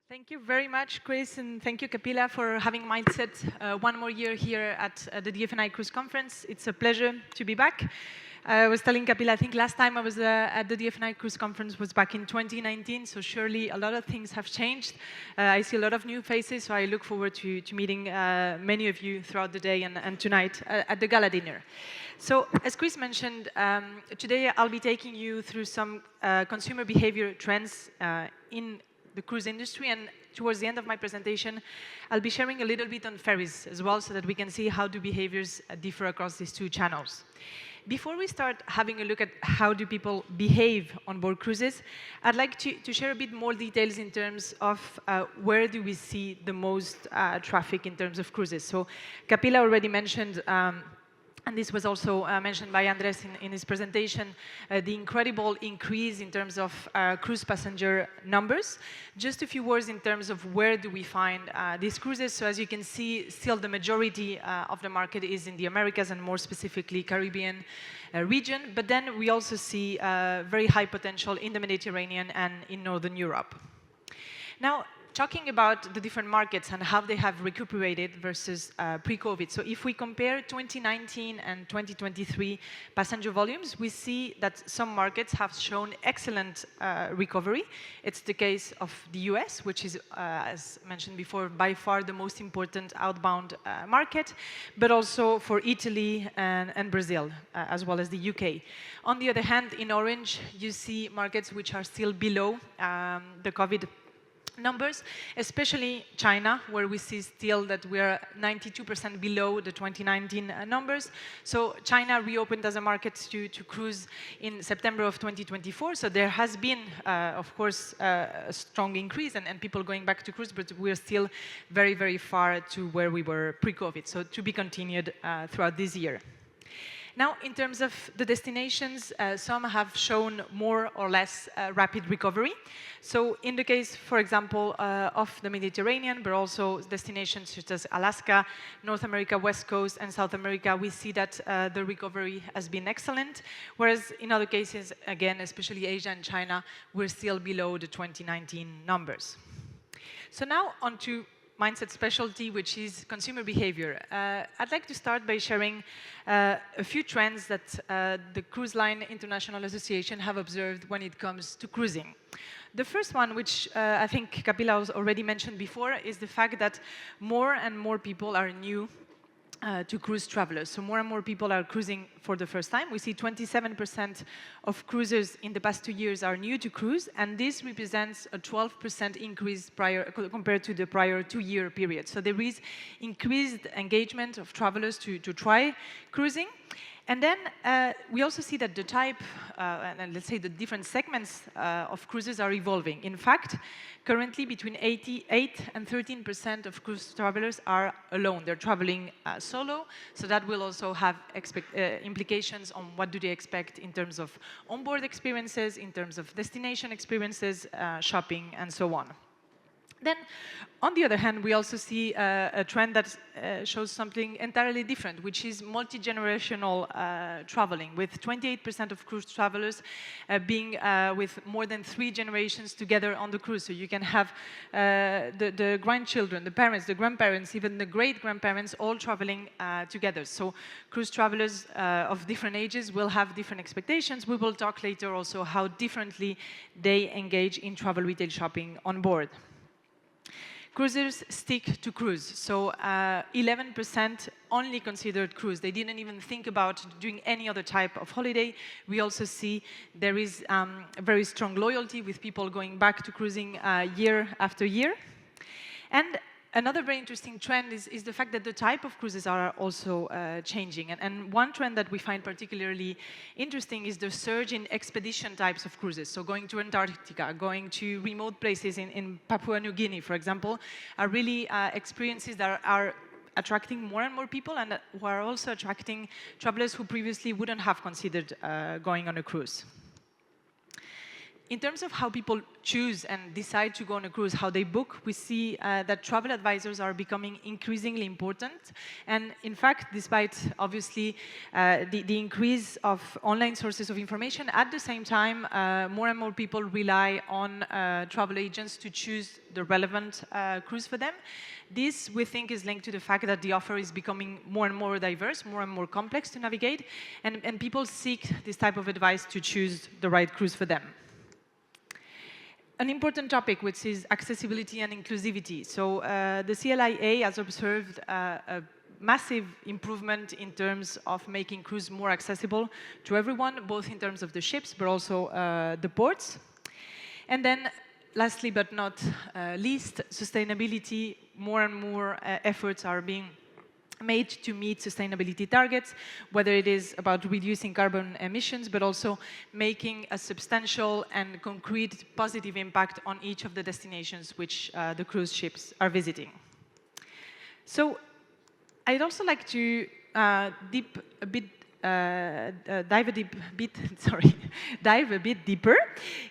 Thank you very much, Chris, and thank you, Kapila, for having Mindset one more year here at the DFNI Cruise Conference. It's a pleasure to be back. I was telling Kapila, I think last time I was at the DFNI Cruise Conference was back in 2019, so surely a lot of things have changed. I see a lot of new faces, so I look forward to meeting many of you throughout the day and tonight at the gala dinner. So, as Chris mentioned, today I'll be taking you through some consumer behavior trends in the cruise industry, and towards the end of my presentation, I'll be sharing a little bit on ferries as well, so that we can see how do behaviors differ across these two channels. Before we start having a look at how do people behave on board cruises, I'd like to share a bit more details in terms of where do we see the most traffic in terms of cruises. So Kapila already mentioned and this was also mentioned by Andres in his presentation, the incredible increase in terms of cruise passenger numbers. Just a few words in terms of where do we find these cruises. So as you can see, still the majority of the market is in the Americas and more specifically Caribbean region. But then we also see very high potential in the Mediterranean and in Northern Europe. Now, talking about the different markets and how they have recuperated versus pre-COVID. So if we compare 2019 and 2023 passenger volumes, we see that some markets have shown excellent recovery. It's the case of the US, which is, as mentioned before, by far the most important outbound market, but also for Italy and Brazil, as well as the UK. On the other hand, in orange, you see markets which are still below the COVID numbers, especially China, where we see still that we are 92% below the 2019 numbers. So China reopened as a market to cruise in September of 2024. So there has been, of course, a strong increase and people going back to cruise, but we're still very, very far to where we were pre-COVID. So to be continued throughout this year. Now, in terms of the destinations, some have shown more or less rapid recovery. So in the case, for example, of the Mediterranean, but also destinations such as Alaska, North America, West Coast, and South America, we see that the recovery has been excellent. Whereas in other cases, again, especially Asia and China, we're still below the 2019 numbers. So now on to Mindset specialty, which is consumer behavior. I'd like to start by sharing a few trends that the Cruise Line International Association have observed when it comes to cruising. The first one, which I think Kapila has already mentioned before, is the fact that more and more people are new to cruise travelers. So more and more people are cruising for the first time. We see 27% of cruisers in the past 2 years are new to cruise, and this represents a 12% increase compared to the prior 2-year period. So there is increased engagement of travelers to try cruising. And then we also see that the type, and let's say the different segments of cruises are evolving. In fact, currently between 8 and 13% of cruise travelers are alone. They're traveling solo, so that will also have implications on what do they expect in terms of onboard experiences, in terms of destination experiences, shopping, and so on. Then, on the other hand, we also see a trend that shows something entirely different, which is multi-generational traveling, with 28% of cruise travelers being with more than 3 generations together on the cruise. So you can have the grandchildren, the parents, the grandparents, even the great-grandparents all traveling together. So cruise travelers of different ages will have different expectations. We will talk later also how differently they engage in travel retail shopping on board. Cruisers stick to cruise. So 11% only considered cruise. They didn't even think about doing any other type of holiday. We also see there is a very strong loyalty with people going back to cruising year after year. And another very interesting trend is the fact that the type of cruises are also changing. And one trend that we find particularly interesting is the surge in expedition types of cruises. So going to Antarctica, going to remote places in Papua New Guinea, for example, are really experiences that are attracting more and more people and who are also attracting travelers who previously wouldn't have considered going on a cruise. In terms of how people choose and decide to go on a cruise, how they book, we see that travel advisors are becoming increasingly important. And in fact, despite obviously the increase of online sources of information, at the same time, more and more people rely on travel agents to choose the relevant cruise for them. This, we think, is linked to the fact that the offer is becoming more and more diverse, more and more complex to navigate, and people seek this type of advice to choose the right cruise for them. An important topic, which is accessibility and inclusivity. So the CLIA has observed a massive improvement in terms of making cruise more accessible to everyone, both in terms of the ships, but also the ports. And then, lastly but not least, sustainability. More and more efforts are being made to meet sustainability targets, whether it is about reducing carbon emissions, but also making a substantial and concrete positive impact on each of the destinations which the cruise ships are visiting. So I'd also like to dive a bit deeper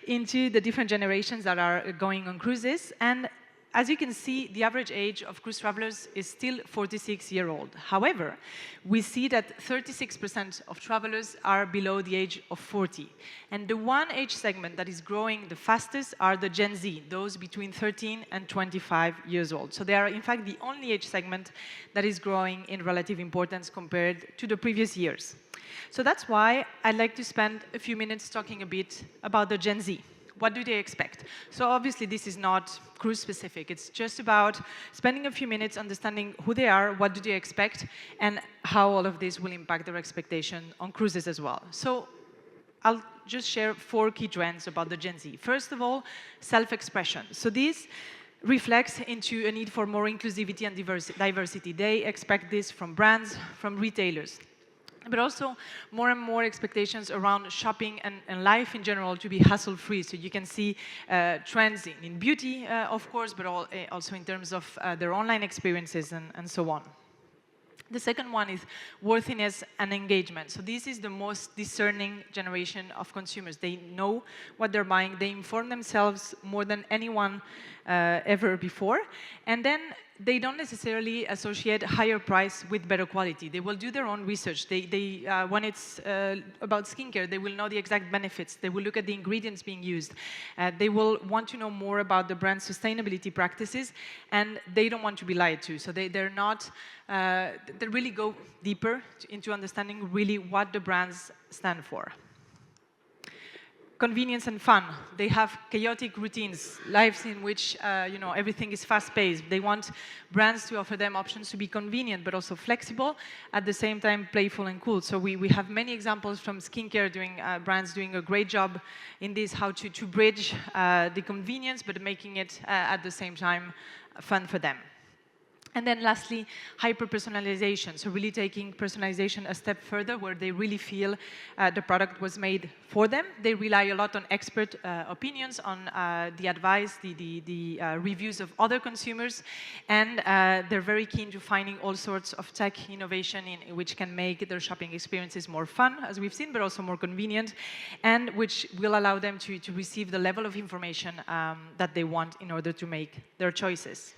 into the different generations that are going on cruises. And as you can see, the average age of cruise travelers is still 46-year-old. However, we see that 36% of travelers are below the age of 40. And the one age segment that is growing the fastest are the Gen Z, those between 13 and 25 years old. So they are, in fact, the only age segment that is growing in relative importance compared to the previous years. So that's why I'd like to spend a few minutes talking a bit about the Gen Z. What do they expect? So obviously this is not cruise specific. It's just about spending a few minutes understanding who they are, what do they expect, and how all of this will impact their expectation on cruises as well. So I'll just share 4 key trends about the Gen Z. First of all, self-expression. So this reflects into a need for more inclusivity and diversity. They expect this from brands, from retailers, but also more and more expectations around shopping and life in general to be hassle-free. So you can see trends in beauty, of course, but also in terms of their online experiences and so on. The second one is worthiness and engagement. So this is the most discerning generation of consumers. They know what they're buying. They inform themselves more than anyone ever before. And then they don't necessarily associate higher price with better quality. They will do their own research. When it's about skincare, they will know the exact benefits. They will look at the ingredients being used. They will want to know more about the brand's sustainability practices, and they don't want to be lied to. So they really go deeper into understanding really what the brands stand for. Convenience and fun. They have chaotic routines, lives in which everything is fast-paced. They want brands to offer them options to be convenient, but also flexible, at the same time playful and cool. So we have many examples from skincare brands doing a great job in this, how to bridge the convenience, but making it at the same time fun for them. And then lastly, hyper-personalization. So really taking personalization a step further, where they really feel the product was made for them. They rely a lot on expert opinions, on the advice, the reviews of other consumers. And they're very keen to finding all sorts of tech innovation which can make their shopping experiences more fun, as we've seen, but also more convenient, and which will allow them to receive the level of information that they want in order to make their choices.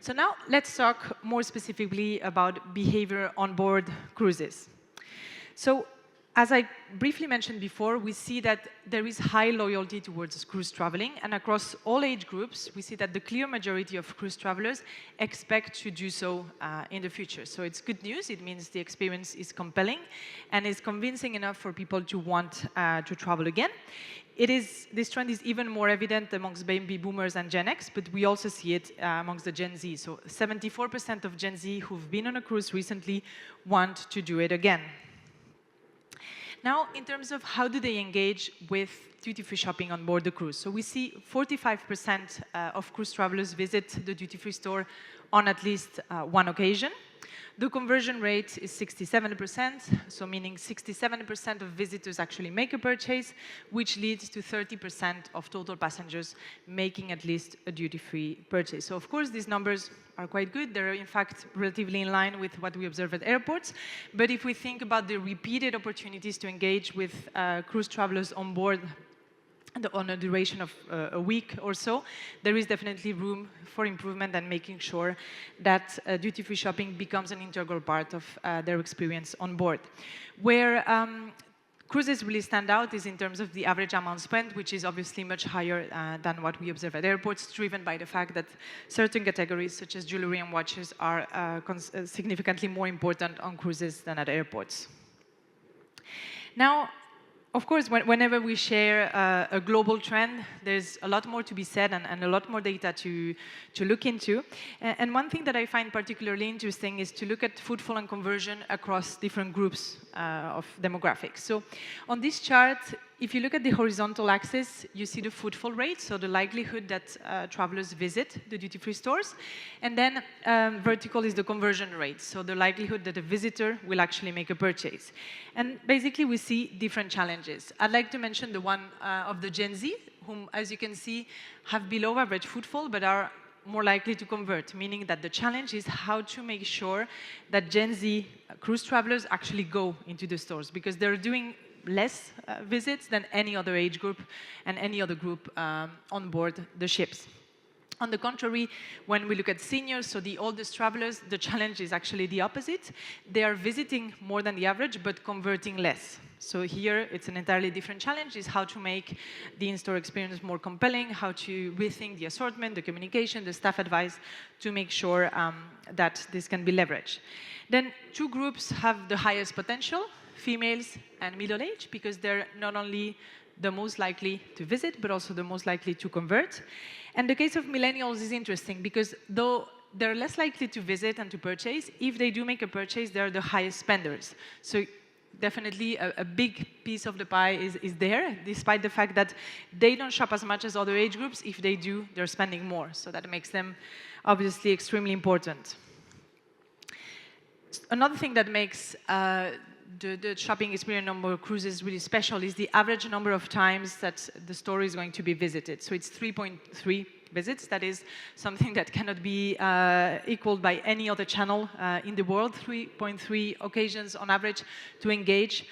So now let's talk more specifically about behavior on board cruises. So as I briefly mentioned before, we see that there is high loyalty towards cruise traveling, and across all age groups, we see that the clear majority of cruise travelers expect to do so in the future. So it's good news. It means the experience is compelling and is convincing enough for people to want to travel again. This trend is even more evident amongst baby boomers and Gen X, but we also see it amongst the Gen Z. So 74% of Gen Z who've been on a cruise recently want to do it again. Now, in terms of how do they engage with duty-free shopping on board the cruise. So we see 45% of cruise travelers visit the duty-free store on at least one occasion. The conversion rate is 67%, so meaning 67% of visitors actually make a purchase, which leads to 30% of total passengers making at least a duty-free purchase. So of course, these numbers are quite good. They're in fact relatively in line with what we observe at airports. But if we think about the repeated opportunities to engage with cruise travelers on board on a duration of a week or so, there is definitely room for improvement and making sure that duty-free shopping becomes an integral part of their experience on board. Where cruises really stand out is in terms of the average amount spent, which is obviously much higher than what we observe at airports, driven by the fact that certain categories, such as jewelry and watches, are significantly more important on cruises than at airports. Now, of course, whenever we share a global trend, there's a lot more to be said and a lot more data to look into. And one thing that I find particularly interesting is to look at footfall and conversion across different groups of demographics. So on this chart, if you look at the horizontal axis, you see the footfall rate, so the likelihood that travelers visit the duty-free stores. And then vertical is the conversion rate, so the likelihood that a visitor will actually make a purchase. And basically, we see different challenges. I'd like to mention the one of the Gen Z, whom, as you can see, have below average footfall, but are more likely to convert, meaning that the challenge is how to make sure that Gen Z cruise travelers actually go into the stores, because they're doing less visits than any other age group and any other group on board the ships. On the contrary, when we look at seniors, so the oldest travelers, the challenge is actually the opposite. They are visiting more than the average, but converting less. So here, it's an entirely different challenge, is how to make the in-store experience more compelling, how to rethink the assortment, the communication, the staff advice, to make sure that this can be leveraged. Then two groups have the highest potential, females and middle age, because they're not only the most likely to visit, but also the most likely to convert. And the case of millennials is interesting, because though they're less likely to visit and to purchase, if they do make a purchase, they're the highest spenders. So definitely a big piece of the pie is there, despite the fact that they don't shop as much as other age groups. If they do, they're spending more. So that makes them obviously extremely important. Another thing that makes the shopping experience on board cruises really special is the average number of times that the store is going to be visited. So it's 3.3 visits. That is something that cannot be equaled by any other channel in the world. 3.3 occasions on average to engage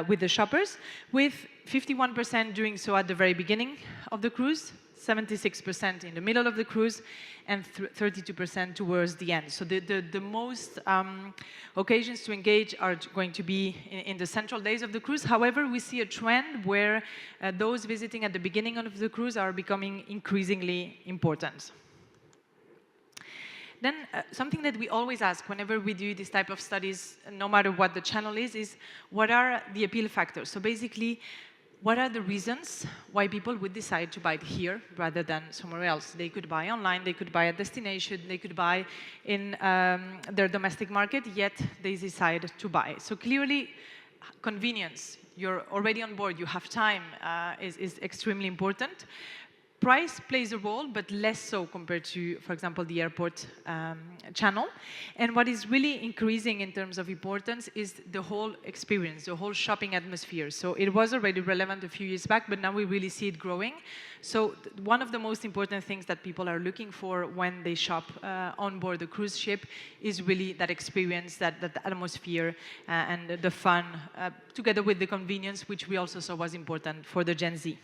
with the shoppers, with 51% doing so at the very beginning of the cruise, 76% in the middle of the cruise, and 32% towards the end. So the most occasions to engage are going to be in the central days of the cruise. However, we see a trend where those visiting at the beginning of the cruise are becoming increasingly important. Then something that we always ask whenever we do this type of studies, no matter what the channel is what are the appeal factors? So basically, what are the reasons why people would decide to buy it here rather than somewhere else? They could buy online, they could buy at destination, they could buy in their domestic market, yet they decide to buy. So clearly, convenience, you're already on board, you have time, is extremely important. Price plays a role, but less so compared to, for example, the airport channel. And what is really increasing in terms of importance is the whole experience, the whole shopping atmosphere. So it was already relevant a few years back, but now we really see it growing. So one of the most important things that people are looking for when they shop on board a cruise ship is really that experience, that atmosphere, and the fun, together with the convenience, which we also saw was important for the Gen Z.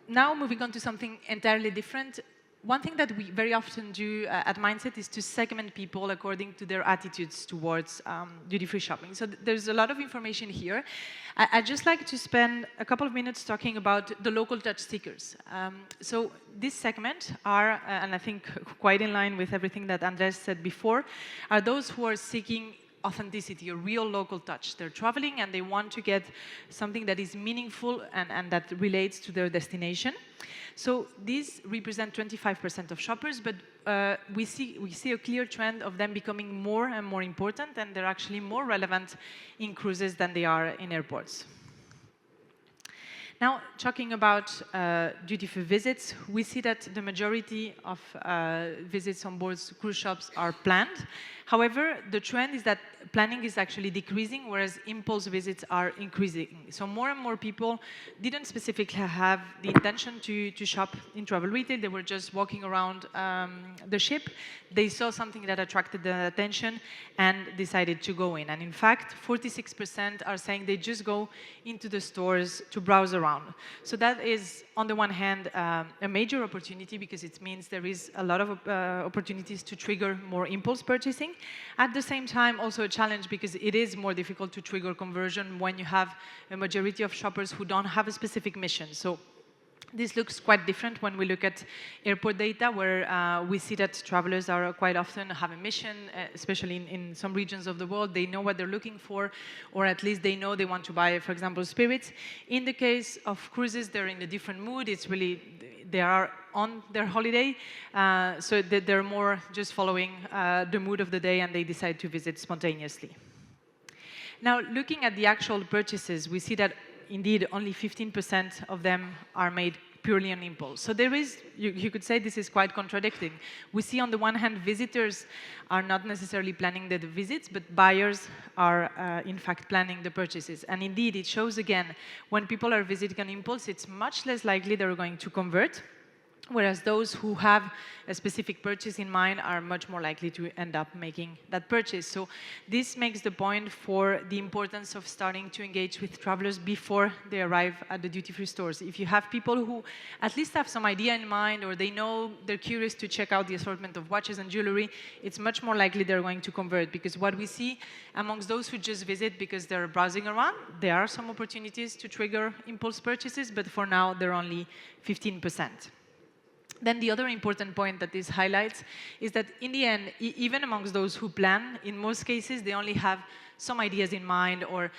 Now moving on to something entirely different. One thing that we very often do at Mindset is to segment people according to their attitudes towards duty-free shopping. So there's a lot of information here. I'd just like to spend a couple of minutes talking about the local touch seekers. So this segment are, and I think quite in line with everything that Andres said before, are those who are seeking authenticity, a real local touch. They're traveling and they want to get something that is meaningful and that relates to their destination. So these represent 25% of shoppers, but we see a clear trend of them becoming more and more important, and they're actually more relevant in cruises than they are in airports. Now, talking about duty-free visits, we see that the majority of visits on board cruise ships are planned. However, the trend is that planning is actually decreasing, whereas impulse visits are increasing. So more and more people didn't specifically have the intention to shop in travel retail. They were just walking around the ship. They saw something that attracted their attention and decided to go in. And in fact, 46% are saying they just go into the stores to browse around. So that is, on the one hand, a major opportunity because it means there is a lot of opportunities to trigger more impulse purchasing. At the same time, also a challenge because it is more difficult to trigger conversion when you have a majority of shoppers who don't have a specific mission. So this looks quite different when we look at airport data, where we see that travelers are quite often have a mission, especially in some regions of the world. They know what they're looking for, or at least they know they want to buy, for example, spirits. In the case of cruises, they're in a different mood. It's really, they are on their holiday, so they're more just following the mood of the day, and they decide to visit spontaneously. Now, looking at the actual purchases, we see that indeed only 15% of them are made purely on impulse. So there is, you could say this is quite contradicting. We see on the one hand, visitors are not necessarily planning the visits, but buyers are in fact planning the purchases. And indeed, it shows again, when people are visiting on impulse, it's much less likely they're going to convert, whereas those who have a specific purchase in mind are much more likely to end up making that purchase. So this makes the point for the importance of starting to engage with travelers before they arrive at the duty-free stores. If you have people who at least have some idea in mind, or they know they're curious to check out the assortment of watches and jewelry, it's much more likely they're going to convert, because what we see amongst those who just visit because they're browsing around, there are some opportunities to trigger impulse purchases, but for now they're only 15%. Then the other important point that this highlights is that in the end, even amongst those who plan, in most cases, they only have some ideas in mind, or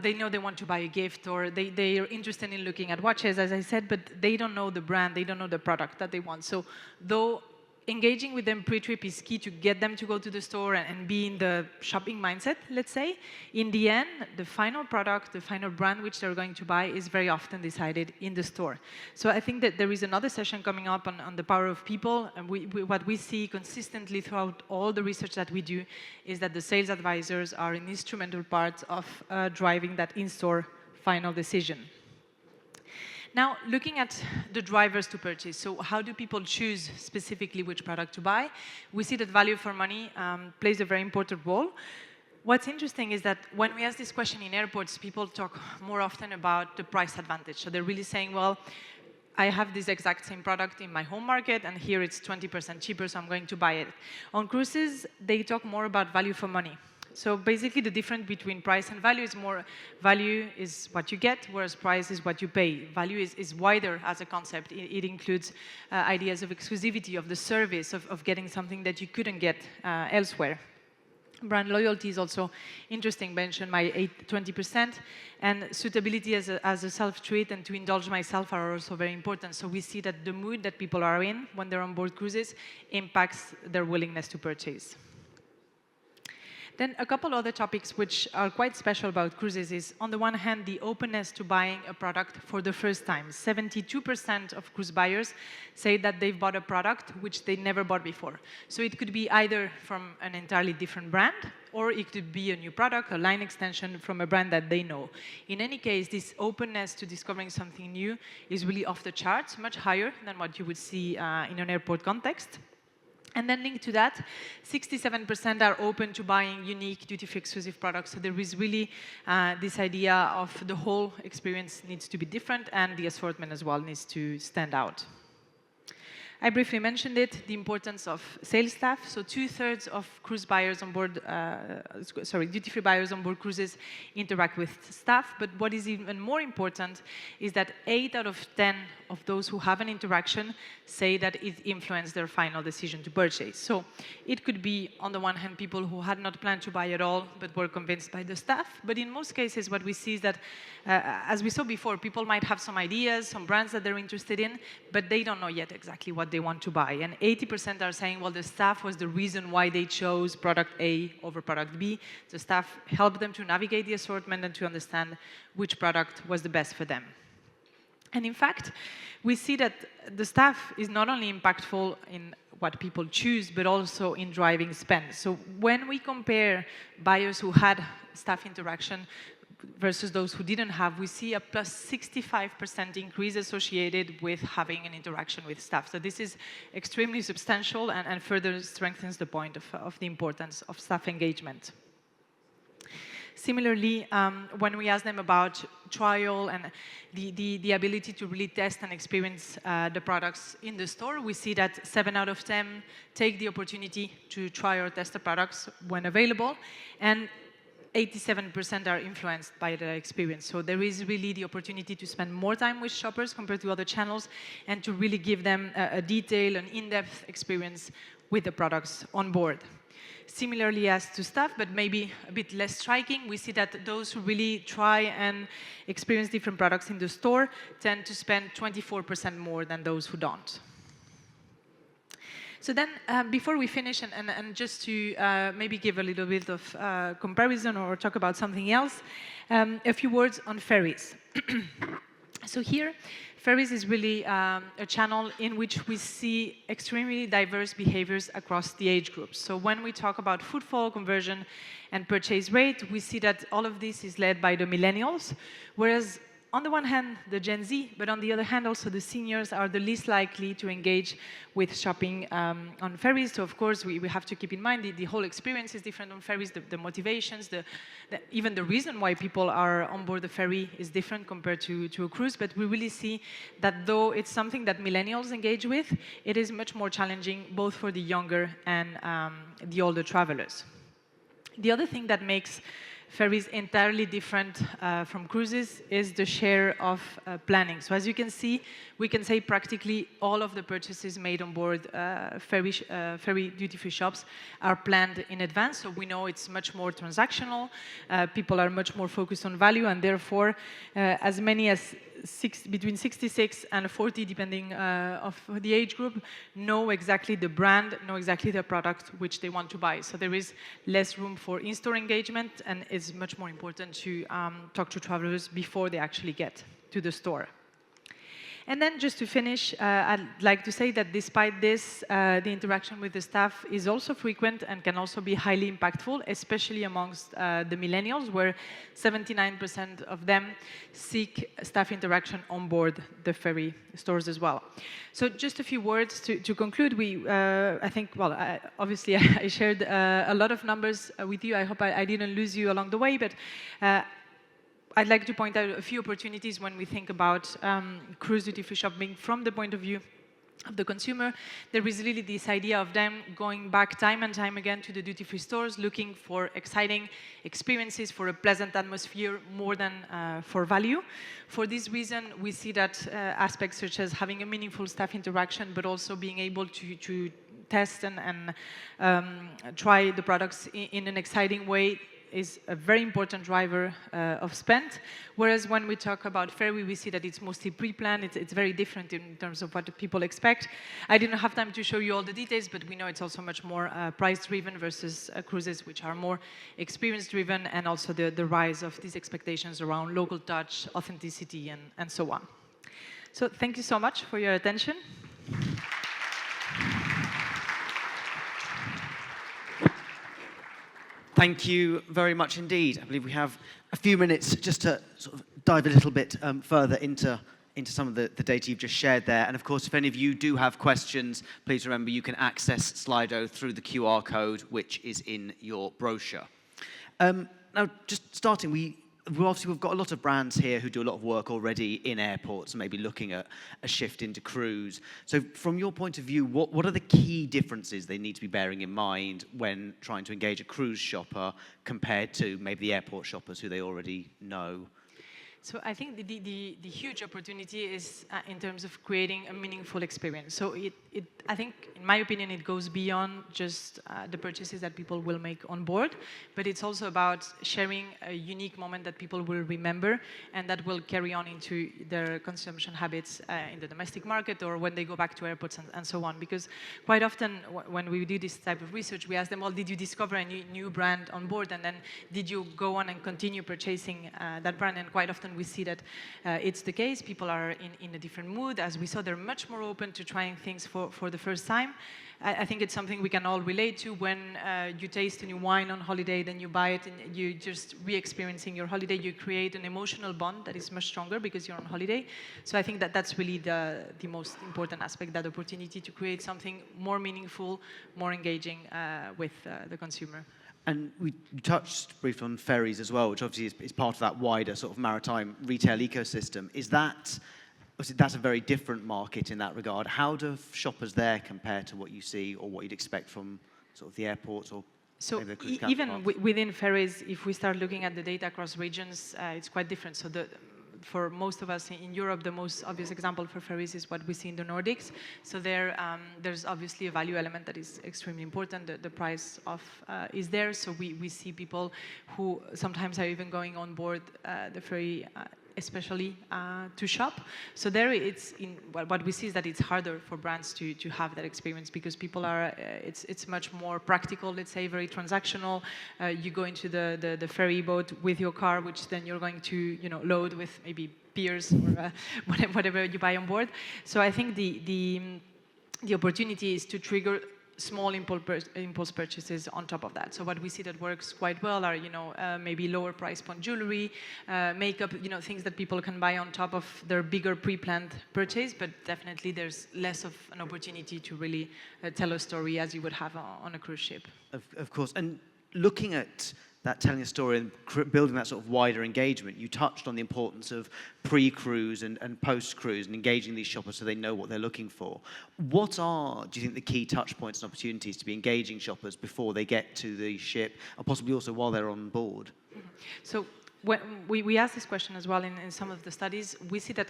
they know they want to buy a gift, or they are interested in looking at watches, as I said, but they don't know the brand, they don't know the product that they want. So though engaging with them pre-trip is key to get them to go to the store and be in the shopping mindset, let's say, in the end, the final product, the final brand which they're going to buy is very often decided in the store. So I think that there is another session coming up on the power of people, and what we see consistently throughout all the research that we do is that the sales advisors are an instrumental part of driving that in-store final decision. Now, looking at the drivers to purchase, so how do people choose specifically which product to buy? We see that value for money plays a very important role. What's interesting is that when we ask this question in airports, people talk more often about the price advantage. So they're really saying, well, I have this exact same product in my home market, and here it's 20% cheaper, so I'm going to buy it. On cruises, they talk more about value for money. So basically, the difference between price and value is more, value is what you get, whereas price is what you pay. Value is wider as a concept. It includes ideas of exclusivity, of the service, of getting something that you couldn't get elsewhere. Brand loyalty is also interesting, mentioned by 20%, and suitability as a self-treat and to indulge myself are also very important. So we see that the mood that people are in when they're on board cruises impacts their willingness to purchase. Then a couple other topics which are quite special about cruises is, on the one hand, the openness to buying a product for the first time. 72% of cruise buyers say that they've bought a product which they never bought before. So it could be either from an entirely different brand, or it could be a new product, a line extension from a brand that they know. In any case, this openness to discovering something new is really off the charts, much higher than what you would see in an airport context. And then linked to that, 67% are open to buying unique duty-free exclusive products. So there is really this idea of the whole experience needs to be different, and the assortment as well needs to stand out. I briefly mentioned it, the importance of sales staff. So 2/3 of cruise buyers on board, duty-free buyers on board cruises interact with staff. But what is even more important is that 8 out of 10 of those who have an interaction say that it influenced their final decision to purchase. So it could be, on the one hand, people who had not planned to buy at all, but were convinced by the staff. But in most cases, what we see is that, as we saw before, people might have some ideas, some brands that they're interested in, but they don't know yet exactly what they want to buy. And 80% are saying, well, the staff was the reason why they chose product A over product B. The staff helped them to navigate the assortment and to understand which product was the best for them. And in fact, we see that the staff is not only impactful in what people choose, but also in driving spend. So when we compare buyers who had staff interaction versus those who didn't have, we see a plus 65% increase associated with having an interaction with staff. So this is extremely substantial and further strengthens the point of the importance of staff engagement. Similarly, when we ask them about trial and the ability to really test and experience the products in the store, we see that 7 out of 10 take the opportunity to try or test the products when available, and 87% are influenced by the experience. So there is really the opportunity to spend more time with shoppers compared to other channels and to really give them a detailed and in-depth experience with the products on board. Similarly as to staff, but maybe a bit less striking, we see that those who really try and experience different products in the store tend to spend 24% more than those who don't. So then, before we finish, and just to maybe give a little bit of comparison or talk about something else, a few words on ferries. So here, ferries is really a channel in which we see extremely diverse behaviors across the age groups. So when we talk about footfall, conversion, and purchase rate, we see that all of this is led by the millennials, whereas on the one hand, the Gen Z, but on the other hand, also the seniors are the least likely to engage with shopping on ferries. So of course, we have to keep in mind the whole experience is different on ferries, the motivations, even the reason why people are on board the ferry is different compared to a cruise. But we really see that though it's something that millennials engage with, it is much more challenging both for the younger and the older travelers. The other thing that makes ferries entirely different from cruises is the share of planning. So as you can see, we can say practically all of the purchases made on board ferry duty-free shops are planned in advance. So we know it's much more transactional. People are much more focused on value, and therefore as many as between 66 and 40, depending of the age group, know exactly the brand, know exactly the product which they want to buy. So there is less room for in-store engagement, and it's much more important to talk to travelers before they actually get to the store. And then just to finish, I'd like to say that despite this, the interaction with the staff is also frequent and can also be highly impactful, especially amongst the millennials, where 79% of them seek staff interaction on board the ferry stores as well. So just a few words to conclude. I think, well, obviously I shared a lot of numbers with you. I hope I didn't lose you along the way, but I'd like to point out a few opportunities when we think about cruise duty-free shopping from the point of view of the consumer. There is really this idea of them going back time and time again to the duty-free stores, looking for exciting experiences, for a pleasant atmosphere, more than for value. For this reason, we see that aspects such as having a meaningful staff interaction, but also being able to test and try the products in an exciting way is a very important driver of spend, whereas when we talk about ferry, we see that it's mostly pre-planned. It's very different in terms of what people expect. I didn't have time to show you all the details, but we know it's also much more price-driven versus cruises, which are more experience-driven, and also the rise of these expectations around local touch, authenticity, and so on. So thank you so much for your attention. Thank you very much indeed. I believe we have a few minutes just to sort of dive a little bit further into some of the data you've just shared there. And of course, if any of you do have questions, please remember you can access Slido through the QR code, which is in your brochure. Now, just starting, we've got a lot of brands here who do a lot of work already in airports, maybe looking at a shift into cruise. So from your point of view, what are the key differences they need to be bearing in mind when trying to engage a cruise shopper compared to maybe the airport shoppers who they already know? So I think the huge opportunity is in terms of creating a meaningful experience. So I think, in my opinion, it goes beyond just the purchases that people will make on board, but it's also about sharing a unique moment that people will remember and that will carry on into their consumption habits in the domestic market or when they go back to airports and so on. Because quite often when we do this type of research, we ask them, well, did you discover a new brand on board? And then did you go on and continue purchasing that brand? And quite often we see that it's the case. People are in a different mood. As we saw, they're much more open to trying things for the first time. I think it's something we can all relate to. When you taste a new wine on holiday, then you buy it and you just re-experiencing your holiday. You create an emotional bond that is much stronger because you're on holiday. So I think that that's really the most important aspect, that opportunity to create something more meaningful, more engaging with the consumer. And you touched briefly on ferries as well, which obviously is part of that wider sort of maritime retail ecosystem. Obviously, that's a very different market in that regard. How do shoppers there compare to what you see or what you'd expect from sort of the airports or so maybe the cruise even counterparts? within ferries, if we start looking at the data across regions, it's quite different. So for most of us in Europe, the most obvious example for ferries is what we see in the Nordics. So there's obviously a value element that is extremely important. The price is there. So we see people who sometimes are even going on board the ferry especially to shop. So there what we see is that it's harder for brands to have that experience because people are, it's much more practical, let's say, very transactional. You go into the ferry boat with your car, which then you're going to, load with maybe beers or whatever you buy on board. So I think the opportunity is to trigger small impulse purchases on top of that. So what we see that works quite well are, maybe lower price point jewelry, makeup, things that people can buy on top of their bigger pre-planned purchase, but definitely there's less of an opportunity to really tell a story as you would have on a cruise ship. Of course. And looking at that telling a story and building that sort of wider engagement, you touched on the importance of pre-cruise and post-cruise and engaging these shoppers so they know what they're looking for. What are, do you think, the key touch points and opportunities to be engaging shoppers before they get to the ship and possibly also while they're on board? So when we asked this question as well in some of the studies. We see that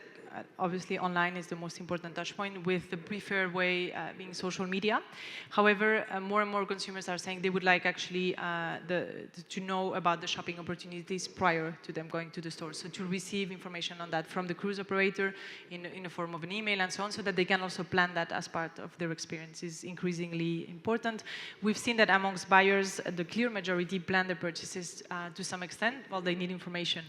obviously online is the most important touch point, with the preferred way being social media. However, more and more consumers are saying they would like actually to know about the shopping opportunities prior to them going to the store. So to receive information on that from the cruise operator in the form of an email and so on, so that they can also plan that as part of their experience is increasingly important. We've seen that amongst buyers, the clear majority plan their purchases to some extent. Well, they need information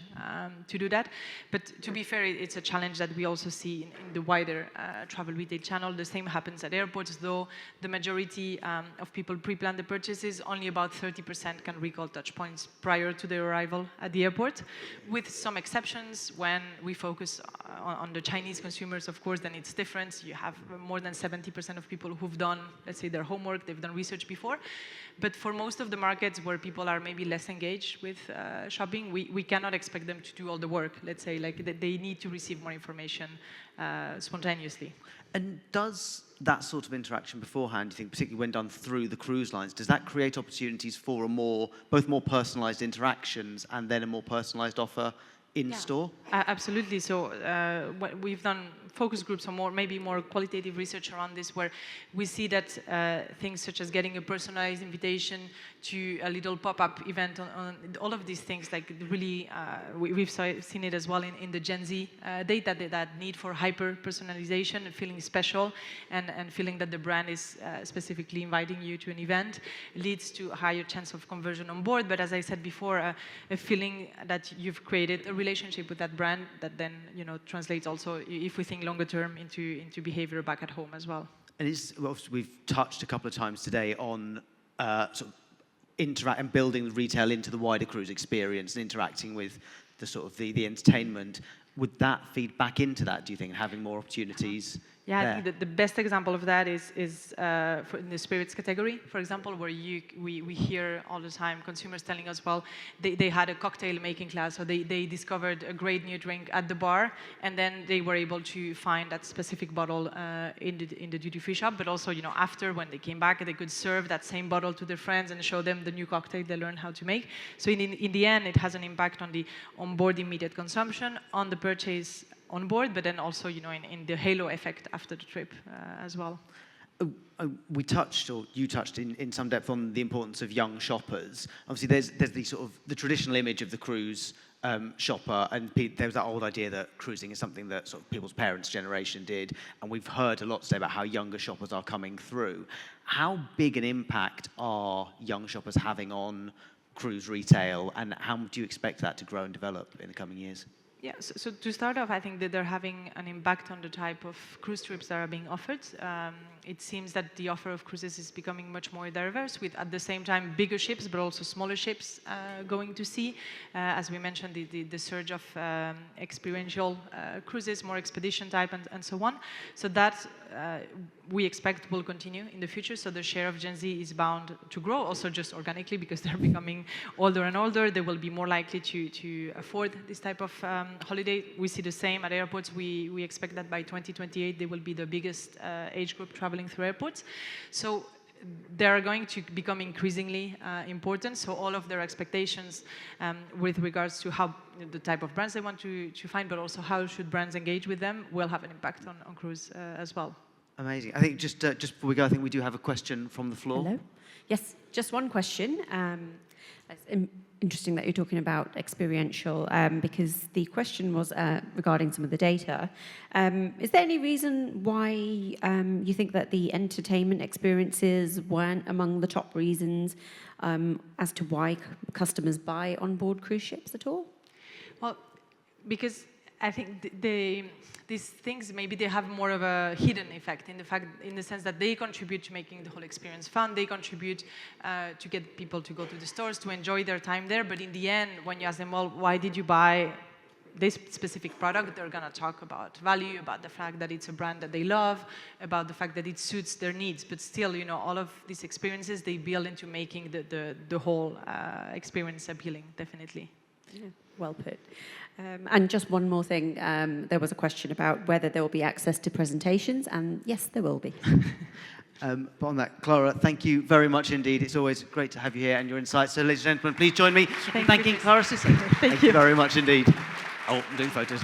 to do that. But to be fair, it's a challenge that we also see in the wider travel retail channel. The same happens at airports, though the majority of people pre-plan the purchases. Only about 30% can recall touch points prior to their arrival at the airport, with some exceptions. When we focus on the Chinese consumers, of course, then it's different. You have more than 70% of people who've done, let's say, their homework, they've done research before. But for most of the markets where people are maybe less engaged with shopping, we cannot expect them to do all the work. Let's say, like, they need to receive more information spontaneously. And does that sort of interaction beforehand, do you think, particularly when done through the cruise lines, does that create opportunities for both more personalised interactions and then a more personalised offer in store? Absolutely. So we've done focus groups or maybe more qualitative research around this, where we see that things such as getting a personalized invitation to a little pop-up event on all of these things, like really, we've seen it as well in the Gen Z data, that need for hyper-personalization and feeling special and feeling that the brand is specifically inviting you to an event leads to a higher chance of conversion on board. But as I said before, a feeling that you've created a relationship with that brand that then translates also, if we think longer term, into behavior back at home as well. And we've touched a couple of times today on sort of interact and building retail into the wider cruise experience and interacting with the sort of the entertainment. Would that feed back into that, do you think, having more opportunities? Yeah, I think the best example of that is in the spirits category, for example, where we hear all the time consumers telling us, well, they had a cocktail making class, so they discovered a great new drink at the bar, and then they were able to find that specific bottle in the duty-free shop. But also, after, when they came back, they could serve that same bottle to their friends and show them the new cocktail they learned how to make. So in the end, it has an impact on the onboard immediate consumption, on the purchase on board, but then also, in the halo effect after the trip as well. We touched, or you touched in some depth, on the importance of young shoppers. Obviously, there's the sort of the traditional image of the cruise shopper, and there was that old idea that cruising is something that sort of people's parents' generation did, and we've heard a lot today about how younger shoppers are coming through. How big an impact are young shoppers having on cruise retail, and how do you expect that to grow and develop in the coming years? Yeah, so to start off, I think that they're having an impact on the type of cruise trips that are being offered. It seems that the offer of cruises is becoming much more diverse, with at the same time bigger ships, but also smaller ships going to sea. As we mentioned, the surge of experiential cruises, more expedition type, and so on. So that we expect will continue in the future. So the share of Gen Z is bound to grow, also just organically, because they're becoming older and older. They will be more likely to afford this type of holiday. We see the same at airports. We expect that by 2028 they will be the biggest age group traveling through airports. So they are going to become increasingly important. So all of their expectations with regards to how the type of brands they want to find, but also how should brands engage with them, will have an impact on cruise as well. Amazing. I think just before we go, I think we do have a question from the floor. Hello. Yes, just one question. It's interesting that you're talking about experiential, because the question was regarding some of the data. Is there any reason why you think that the entertainment experiences weren't among the top reasons as to why customers buy on-board cruise ships at all? Well, because I think these things, maybe they have more of a hidden effect in the sense that they contribute to making the whole experience fun. They contribute to get people to go to the stores, to enjoy their time there. But in the end, when you ask them, well, why did you buy this specific product, they're going to talk about value, about the fact that it's a brand that they love, about the fact that it suits their needs. But still, you know, all of these experiences, they build into making the whole experience appealing, definitely. Yeah, well put. And just one more thing, there was a question about whether there will be access to presentations, and yes, there will be. But on that, Clara, thank you very much indeed. It's always great to have you here and your insights. So, ladies and gentlemen, please join me in thanking Clara Sisson. Thank you very much indeed. Oh, I'm doing photos.